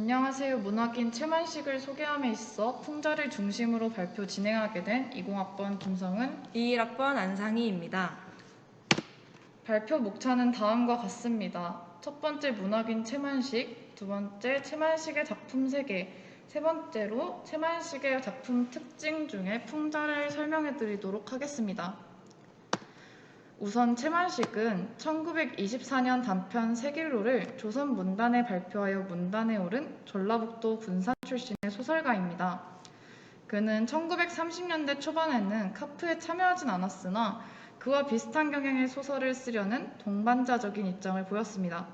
안녕하세요. 문학인 최만식을 소개함에 있어 풍자를 중심으로 발표 진행하게 된 20학번 김성은, 21학번 안상희입니다. 발표 목차는 다음과 같습니다. 첫 번째 문학인 최만식, 두 번째 최만식의 작품 3개, 세 번째로 최만식의 작품 특징 중에 풍자를 설명해 드리도록 하겠습니다. 우선 최만식은 1924년 단편 세길로를 조선 문단에 발표하여 문단에 오른 전라북도 군산 출신의 소설가입니다. 그는 1930년대 초반에는 카프에 참여하진 않았으나 그와 비슷한 경향의 소설을 쓰려는 동반자적인 입장을 보였습니다.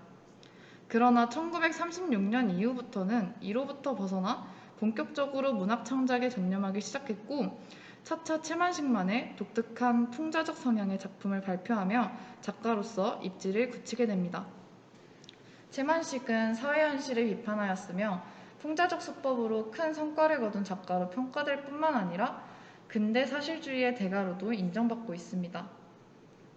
그러나 1936년 이후부터는 이로부터 벗어나 본격적으로 문학 창작에 전념하기 시작했고, 차차 최만식만의 독특한 풍자적 성향의 작품을 발표하며 작가로서 입지를 굳히게 됩니다. 최만식은 사회현실을 비판하였으며 풍자적 수법으로 큰 성과를 거둔 작가로 평가될 뿐만 아니라 근대 사실주의의 대가로도 인정받고 있습니다.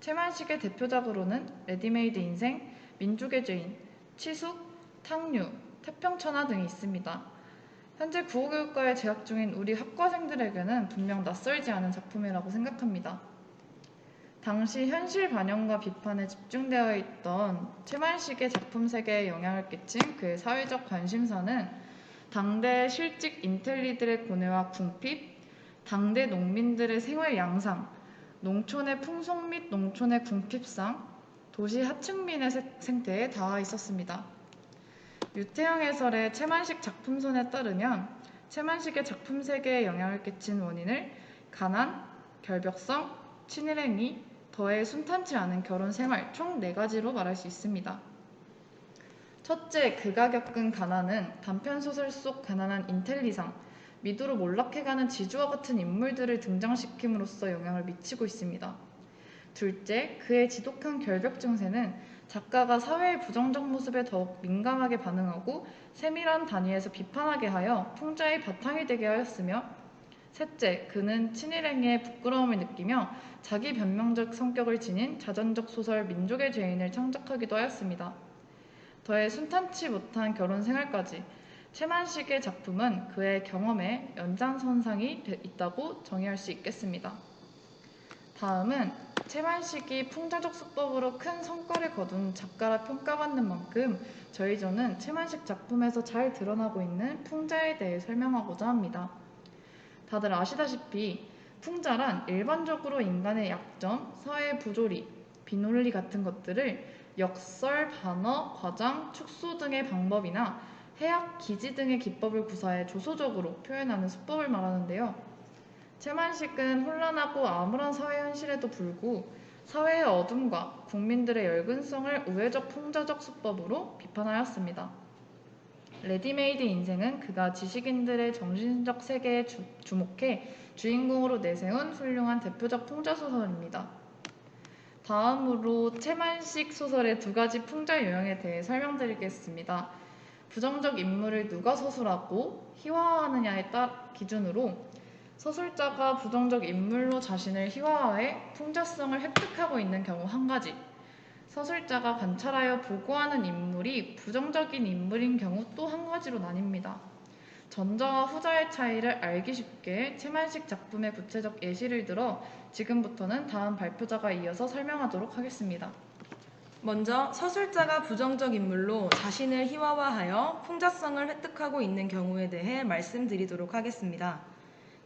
최만식의 대표작으로는 레디메이드 인생, 민족의 죄인, 치숙, 탕류, 태평천하 등이 있습니다. 현재 국어교육과에 재학 중인 우리 학과생들에게는 분명 낯설지 않은 작품이라고 생각합니다. 당시 현실 반영과 비판에 집중되어 있던 최만식의 작품 세계에 영향을 끼친 그의 사회적 관심사는 당대 실직 인텔리들의 고뇌와 궁핍, 당대 농민들의 생활 양상, 농촌의 풍속 및 농촌의 궁핍상, 도시 하층민의 생태에 닿아 있었습니다. 유태영 해설의 최만식 작품선에 따르면 최만식의 작품 세계에 영향을 끼친 원인을 가난, 결벽성, 친일행위, 더해 순탄치 않은 결혼 생활 총 4가지로 말할 수 있습니다. 첫째, 그가 겪은 가난은 단편소설 속 가난한 인텔리상, 미두로 몰락해가는 지주와 같은 인물들을 등장시킴으로써 영향을 미치고 있습니다. 둘째, 그의 지독한 결벽 증세는 작가가 사회의 부정적 모습에 더욱 민감하게 반응하고 세밀한 단위에서 비판하게 하여 풍자의 바탕이 되게 하였으며, 셋째, 그는 친일행위에 부끄러움을 느끼며 자기 변명적 성격을 지닌 자전적 소설 민족의 죄인을 창작하기도 하였습니다. 더해 순탄치 못한 결혼 생활까지 최만식의 작품은 그의 경험에 연장선상이 있다고 정의할 수 있겠습니다. 다음은 최만식이 풍자적 수법으로 큰 성과를 거둔 작가라 평가받는 만큼 저희조는 최만식 작품에서 잘 드러나고 있는 풍자에 대해 설명하고자 합니다. 다들 아시다시피 풍자란 일반적으로 인간의 약점, 사회의 부조리, 비논리 같은 것들을 역설, 반어, 과장, 축소 등의 방법이나 해학, 기지 등의 기법을 구사해 조소적으로 표현하는 수법을 말하는데요. 최만식은 혼란하고 암울한 사회 현실에도 불구 사회의 어둠과 국민들의 열근성을 우회적 풍자적 수법으로 비판하였습니다. 레디메이드 인생은 그가 지식인들의 정신적 세계에 주목해 주인공으로 내세운 훌륭한 대표적 풍자소설입니다. 다음으로 최만식 소설의 2가지 풍자 유형에 대해 설명드리겠습니다. 부정적 인물을 누가 서술하고 희화화하느냐에 따라 기준으로 서술자가 부정적 인물로 자신을 희화화해 풍자성을 획득하고 있는 경우 1가지, 서술자가 관찰하여 보고하는 인물이 부정적인 인물인 경우 또 1가지로 나뉩니다. 전자와 후자의 차이를 알기 쉽게 최만식 작품의 구체적 예시를 들어 지금부터는 다음 발표자가 이어서 설명하도록 하겠습니다. 먼저 서술자가 부정적 인물로 자신을 희화화하여 풍자성을 획득하고 있는 경우에 대해 말씀드리도록 하겠습니다.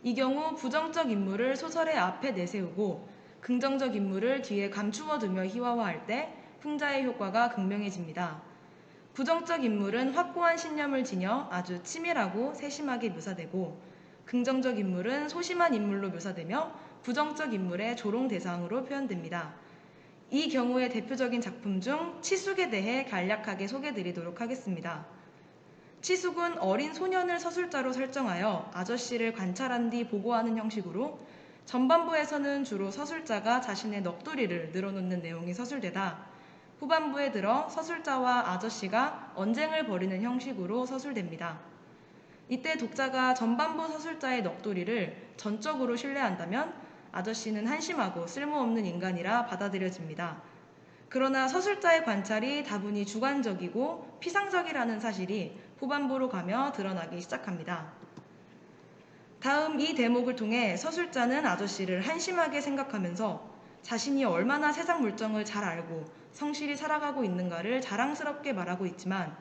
이 경우 부정적 인물을 소설의 앞에 내세우고 긍정적 인물을 뒤에 감추어 두며 희화화할 때 풍자의 효과가 극명해집니다. 부정적 인물은 확고한 신념을 지녀 아주 치밀하고 세심하게 묘사되고, 긍정적 인물은 소심한 인물로 묘사되며 부정적 인물의 조롱 대상으로 표현됩니다. 이 경우의 대표적인 작품 중 치숙에 대해 간략하게 소개드리도록 하겠습니다. 치숙은 어린 소년을 서술자로 설정하여 아저씨를 관찰한 뒤 보고하는 형식으로, 전반부에서는 주로 서술자가 자신의 넋두리를 늘어놓는 내용이 서술되다 후반부에 들어 서술자와 아저씨가 언쟁을 벌이는 형식으로 서술됩니다. 이때 독자가 전반부 서술자의 넋두리를 전적으로 신뢰한다면 아저씨는 한심하고 쓸모없는 인간이라 받아들여집니다. 그러나 서술자의 관찰이 다분히 주관적이고 피상적이라는 사실이 후반부로 가며 드러나기 시작합니다. 다음 이 대목을 통해 서술자는 아저씨를 한심하게 생각하면서 자신이 얼마나 세상 물정을 잘 알고 성실히 살아가고 있는가를 자랑스럽게 말하고 있지만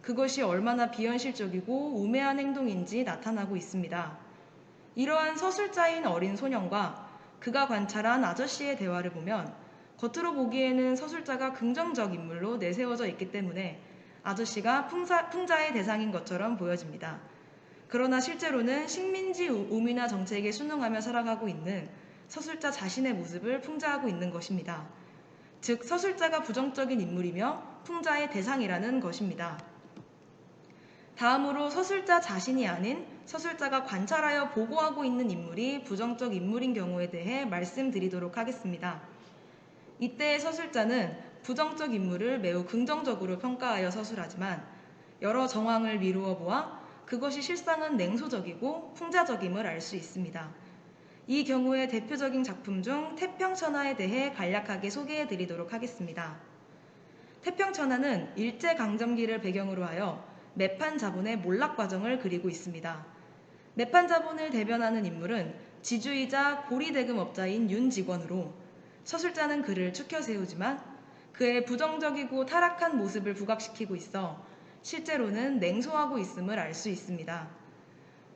그것이 얼마나 비현실적이고 우매한 행동인지 나타나고 있습니다. 이러한 서술자인 어린 소년과 그가 관찰한 아저씨의 대화를 보면 겉으로 보기에는 서술자가 긍정적 인물로 내세워져 있기 때문에 아저씨가 풍자의 대상인 것처럼 보여집니다. 그러나 실제로는 식민지 우민화 정책에 순응하며 살아가고 있는 서술자 자신의 모습을 풍자하고 있는 것입니다. 즉 서술자가 부정적인 인물이며 풍자의 대상이라는 것입니다. 다음으로 서술자 자신이 아닌 서술자가 관찰하여 보고하고 있는 인물이 부정적 인물인 경우에 대해 말씀드리도록 하겠습니다. 이때의 서술자는 부정적 인물을 매우 긍정적으로 평가하여 서술하지만 여러 정황을 미루어 보아 그것이 실상은 냉소적이고 풍자적임을 알 수 있습니다. 이 경우의 대표적인 작품 중 태평천하에 대해 간략하게 소개해 드리도록 하겠습니다. 태평천하는 일제강점기를 배경으로 하여 매판자본의 몰락 과정을 그리고 있습니다. 매판자본을 대변하는 인물은 지주이자 고리대금업자인 윤직원으로 서술자는 그를 추켜 세우지만 그의 부정적이고 타락한 모습을 부각시키고 있어 실제로는 냉소하고 있음을 알 수 있습니다.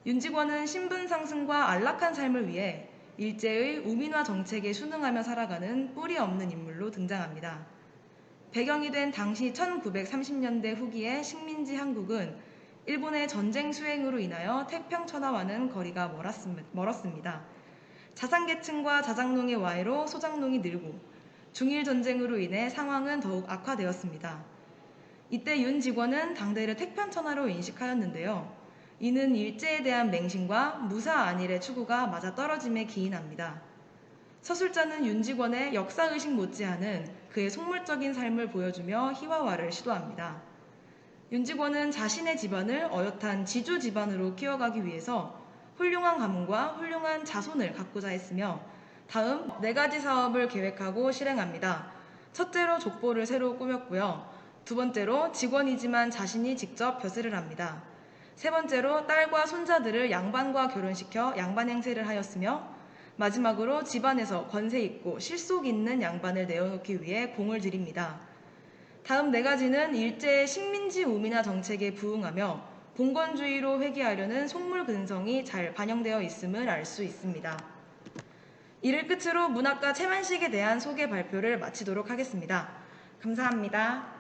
윤직원은 신분 상승과 안락한 삶을 위해 일제의 우민화 정책에 순응하며 살아가는 뿌리 없는 인물로 등장합니다. 배경이 된 당시 1930년대 후기의 식민지 한국은 일본의 전쟁 수행으로 인하여 태평천하와는 거리가 멀었습니다. 자상계층과 자장농의 와해로 소장농이 늘고 중일 전쟁으로 인해 상황은 더욱 악화되었습니다. 이때 윤 직원은 당대를 태평천하로 인식하였는데요. 이는 일제에 대한 맹신과 무사 안일의 추구가 맞아떨어짐에 기인합니다. 서술자는 윤 직원의 역사의식 못지않은 그의 속물적인 삶을 보여주며 희화화를 시도합니다. 윤 직원은 자신의 집안을 어엿한 지주 집안으로 키워가기 위해서 훌륭한 가문과 훌륭한 자손을 갖고자 했으며 다음 4가지 사업을 계획하고 실행합니다. 첫째로 족보를 새로 꾸몄고요. 두 번째로 직원이지만 자신이 직접 벼슬을 합니다. 세 번째로 딸과 손자들을 양반과 결혼시켜 양반 행세를 하였으며 마지막으로 집안에서 권세 있고 실속 있는 양반을 내어놓기 위해 공을 들입니다. 다음 4가지는 일제의 식민지 우민화 정책에 부응하며 봉건주의로 회귀하려는 속물 근성이 잘 반영되어 있음을 알 수 있습니다. 이를 끝으로 문학가 채만식에 대한 소개 발표를 마치도록 하겠습니다. 감사합니다.